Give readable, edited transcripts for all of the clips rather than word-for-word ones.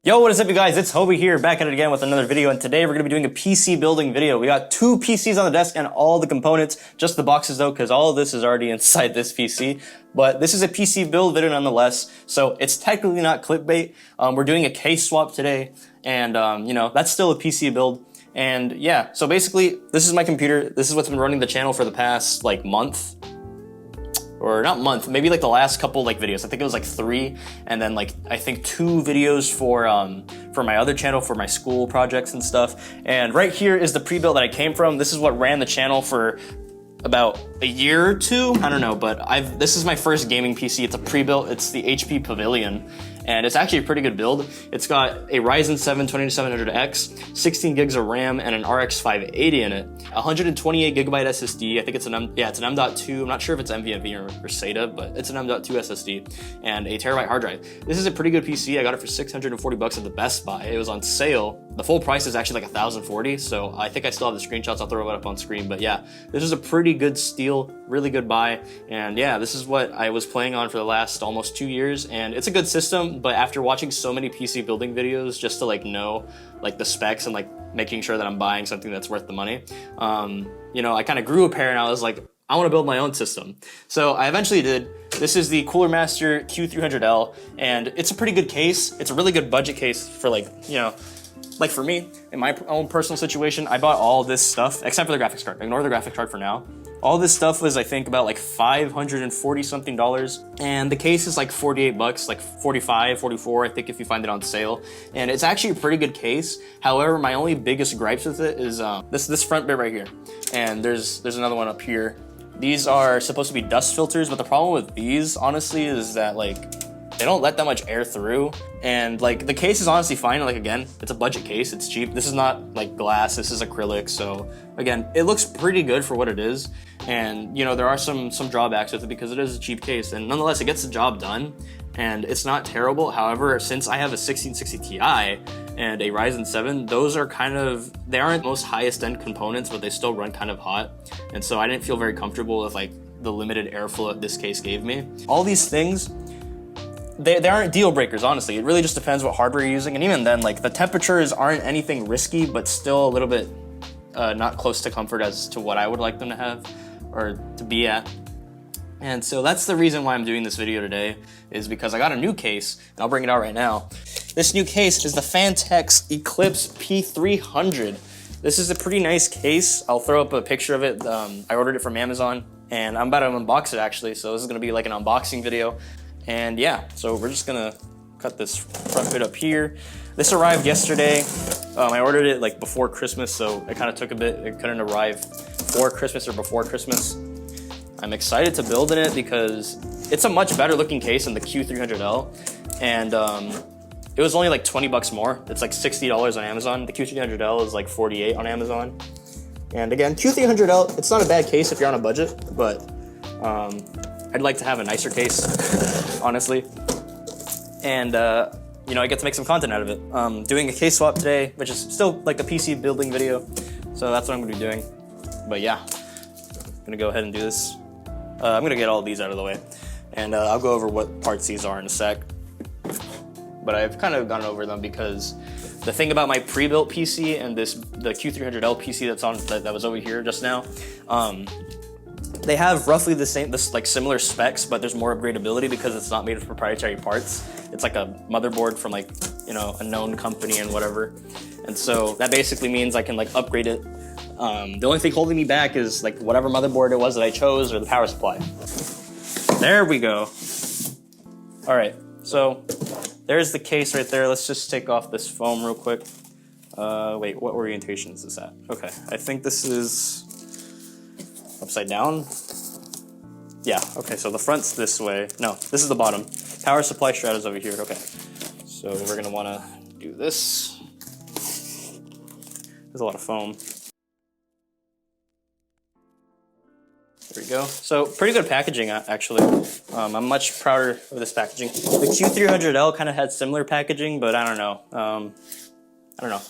Yo, what is up you guys? It's Hobie here, back at it again with another video, and today we're going to be doing a PC building video. We got two PCs on the desk and all the components, just the boxes though, because all of this is already inside this PC. But this is a PC build video nonetheless, so it's technically not clickbait. We're doing a case swap today, and you know, that's still a PC build. And yeah, so basically, this is my computer. This is what's been running the channel for the past like month. Or not month, maybe like the last couple like videos. I think it was like 3, and then like I think 2 videos for my other channel for my school projects and stuff. And right here is the pre-built that I came from. This is what ran the channel for about a year or 2. I don't know, but this is my first gaming PC. It's a pre-built. It's the HP Pavilion, and it's actually a pretty good build. It's got a Ryzen 7 2700X, 16 gigs of RAM, and an RX 580 in it. 128 gigabyte SSD. I think it's it's an M.2. I'm not sure if it's NVMe or SATA, but it's an M.2 SSD, and a terabyte hard drive. This is a pretty good PC. I got it for $640 at the Best Buy. It was on sale. The full price is actually like $1,040. So I think I still have the screenshots. I'll throw it up on screen. But yeah, this is a pretty good steal, really good buy. And yeah, this is what I was playing on for the last almost 2 years, and it's a good system. But after watching so many PC building videos, just to like know like the specs and like making sure that I'm buying something that's worth the money, you know, I kind of grew a pair and I was like, I want to build my own system. So I eventually did. This is the Cooler Master Q300L, and it's a pretty good case. It's a really good budget case for like, you know, like for me, in my own personal situation, I bought all this stuff, except for the graphics card. Ignore the graphics card for now. All this stuff was, I think, about like $540 something, and the case is like 48 bucks, like 45, 44, I think, if you find it on sale. And it's actually a pretty good case. However, my only biggest gripes with it is this front bit right here, and there's another one up here. These are supposed to be dust filters, but the problem with these, honestly, is that like they don't let that much air through, and like the case is honestly fine. Like again, it's a budget case, it's cheap. This is not like glass, this is acrylic, so again, it looks pretty good for what it is. And you know, there are some drawbacks with it because it is a cheap case, and nonetheless, it gets the job done, and it's not terrible. However, since I have a 1660 Ti and a Ryzen 7, those are kind of, they aren't the most highest end components, but they still run kind of hot, and so I didn't feel very comfortable with like the limited airflow that this case gave me. All these things, they aren't deal breakers, honestly. It really just depends what hardware you're using, and even then, like the temperatures aren't anything risky, but still a little bit not close to comfort as to what I would like them to have or to be at. And so that's the reason why I'm doing this video today, is because I got a new case, and I'll bring it out right now. This new case is the Phanteks P300. This is a pretty nice case. I'll throw up a picture of it. I ordered it from Amazon, and I'm about to unbox it actually, so this is gonna be like an unboxing video. And yeah, so we're just gonna cut this front bit up here. This arrived yesterday. I ordered it like before Christmas, so it kind of took a bit. It couldn't arrive for Christmas or before Christmas. I'm excited to build in it because it's a much better looking case than the Q300L, and it was only like 20 bucks more. It's like $60 on Amazon. The Q300L is like 48 on Amazon. And again, Q300L, it's not a bad case if you're on a budget, but I'd like to have a nicer case, honestly. And you know, I get to make some content out of it. Doing a case swap today, which is still like a PC building video, so that's what I'm gonna be doing. But yeah, I'm gonna go ahead and do this. I'm gonna get all of these out of the way, and I'll go over what parts these are in a sec. But I've kind of gone over them because the thing about my pre-built PC and the Q300L PC that was over here just now, they have roughly the same, like similar specs, but there's more upgradability because it's not made of proprietary parts. It's like a motherboard from like, you know, a known company and whatever. And so that basically means I can like upgrade it. The only thing holding me back is like whatever motherboard it was that I chose or the power supply. There we go. All right, so there's the case right there. Let's just take off this foam real quick. Wait, what orientation is this at? Okay, I think this is upside down. Yeah, okay, so the front's this way. No, this is the bottom. Power supply strap is over here, okay. So we're gonna wanna do this. There's a lot of foam. There we go. So pretty good packaging, actually. I'm much prouder of this packaging. The Q300L kind of had similar packaging, but I don't know.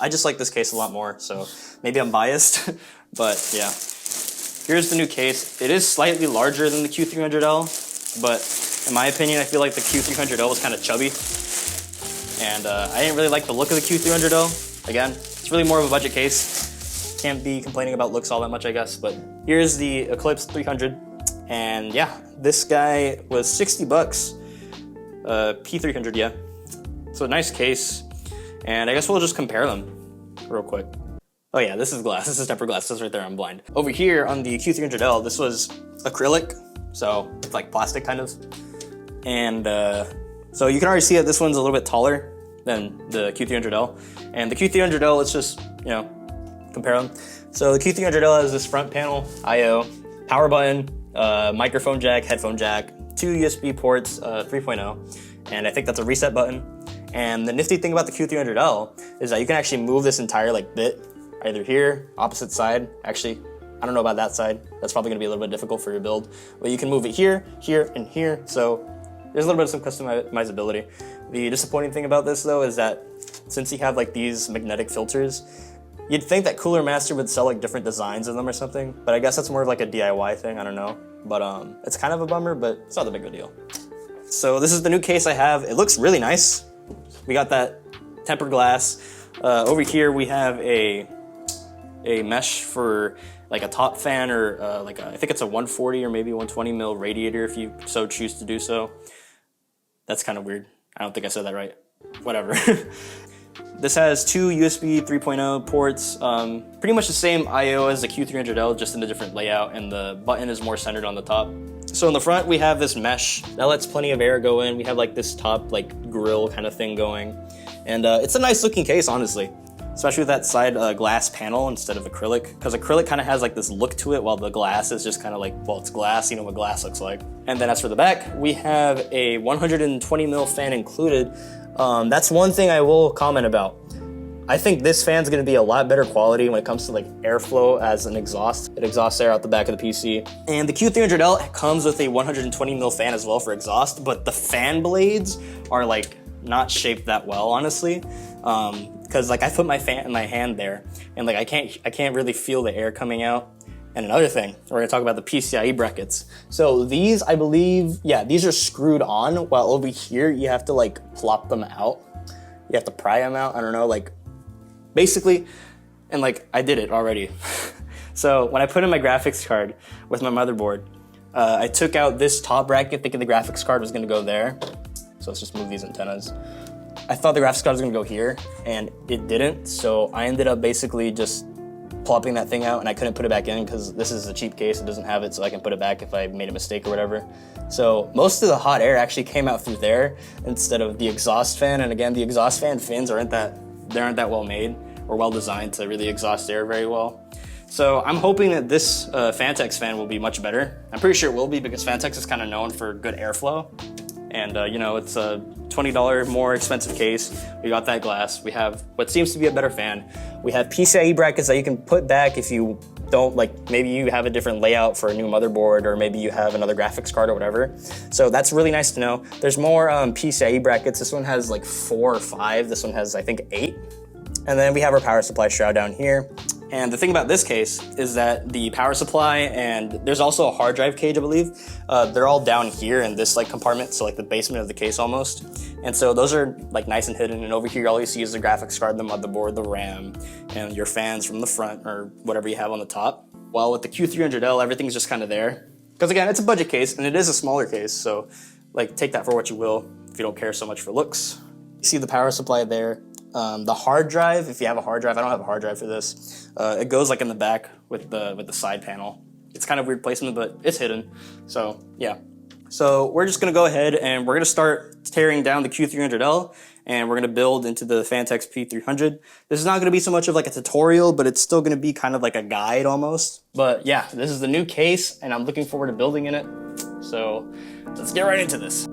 I just like this case a lot more, so maybe I'm biased, but yeah. Here's the new case. It is slightly larger than the Q300L, but in my opinion, I feel like the Q300L was kind of chubby. And I didn't really like the look of the Q300L. Again, it's really more of a budget case. Can't be complaining about looks all that much, I guess. But here's the Eclipse 300. And yeah, this guy was 60 bucks. P300, yeah. So a nice case. And I guess we'll just compare them real quick. Oh yeah, this is glass. This is tempered glass. This is right there. I'm blind. Over here on the Q300L, this was acrylic. So it's like plastic kind of. And so you can already see that this one's a little bit taller than the Q300L. And the Q300L, let's just, you know, compare them. So the Q300L has this front panel, I/O, power button, microphone jack, headphone jack, 2 USB ports, 3.0, and I think that's a reset button. And the nifty thing about the Q300L is that you can actually move this entire like bit, either here, opposite side. Actually, I don't know about that side. That's probably gonna be a little bit difficult for your build, but you can move it here, here, and here. So there's a little bit of some customizability. The disappointing thing about this though is that since you have like these magnetic filters, you'd think that Cooler Master would sell like different designs of them or something, but I guess that's more of like a DIY thing, I don't know. But it's kind of a bummer, but it's not that big of a deal. So this is the new case I have. It looks really nice. We got that tempered glass. Over here we have a mesh for like a top fan or I think it's a 140 or maybe 120 mil radiator if you so choose to do so. That's kind of weird. I don't think I said that right. Whatever. This has 2 USB 3.0 ports, pretty much the same I/O as the Q300L, just in a different layout, and the button is more centered on the top. So in the front, we have this mesh that lets plenty of air go in. We have like this top like grill kind of thing going, and it's a nice looking case, honestly, especially with that side glass panel instead of acrylic, because acrylic kind of has like this look to it, while the glass is just kind of like, well, it's glass, you know what glass looks like. And then as for the back, we have a 120 mil fan included. That's one thing I will comment about. I think this fan's gonna be a lot better quality when it comes to like airflow as an exhaust. It exhausts air out the back of the PC. And the Q300L comes with a 120 mil fan as well for exhaust, but the fan blades are like not shaped that well, honestly. Because like I put my fan in my hand there, and like I can't really feel the air coming out. And another thing, we're gonna talk about the PCIe brackets. So these, I believe, yeah, these are screwed on, while over here you have to like plop them out. You have to pry them out, I don't know, like basically, and like I did it already. So when I put in my graphics card with my motherboard, I took out this top bracket thinking the graphics card was gonna go there. So let's just move these antennas. I thought the graphics card was gonna go here, and it didn't. So I ended up basically just plopping that thing out, and I couldn't put it back in because this is a cheap case, it doesn't have it, so I can put it back if I made a mistake or whatever. So most of the hot air actually came out through there instead of the exhaust fan, and again, the exhaust fan fins aren't that well made or well designed to really exhaust air very well. So I'm hoping that this Phanteks fan will be much better. I'm pretty sure it will be, because Phanteks is kind of known for good airflow. And you know, it's a $20 more expensive case. We got that glass. We have what seems to be a better fan. We have PCIe brackets that you can put back if you don't, like, maybe you have a different layout for a new motherboard, or maybe you have another graphics card or whatever. So that's really nice to know. There's more PCIe brackets. This one has like 4 or 5. This one has, I think, 8. And then we have our power supply shroud down here. And the thing about this case is that the power supply, and there's also a hard drive cage, I believe, they're all down here in this like compartment, so like the basement of the case almost. And so those are like nice and hidden, and over here all you see is the graphics card, the motherboard, the RAM, and your fans from the front or whatever you have on the top. While with the Q300L, everything's just kind of there. Because again, it's a budget case, and it is a smaller case, so like take that for what you will if you don't care so much for looks. You see the power supply there. The hard drive, if you have a hard drive, I don't have a hard drive for this. It goes like in the back with the side panel. It's kind of weird placement, but it's hidden. So yeah. So we're just gonna go ahead and we're gonna start tearing down the Q300L, and we're gonna build into the Phanteks P300. This is not gonna be so much of like a tutorial, but it's still gonna be kind of like a guide almost. But yeah, this is the new case, and I'm looking forward to building in it. So let's get right into this.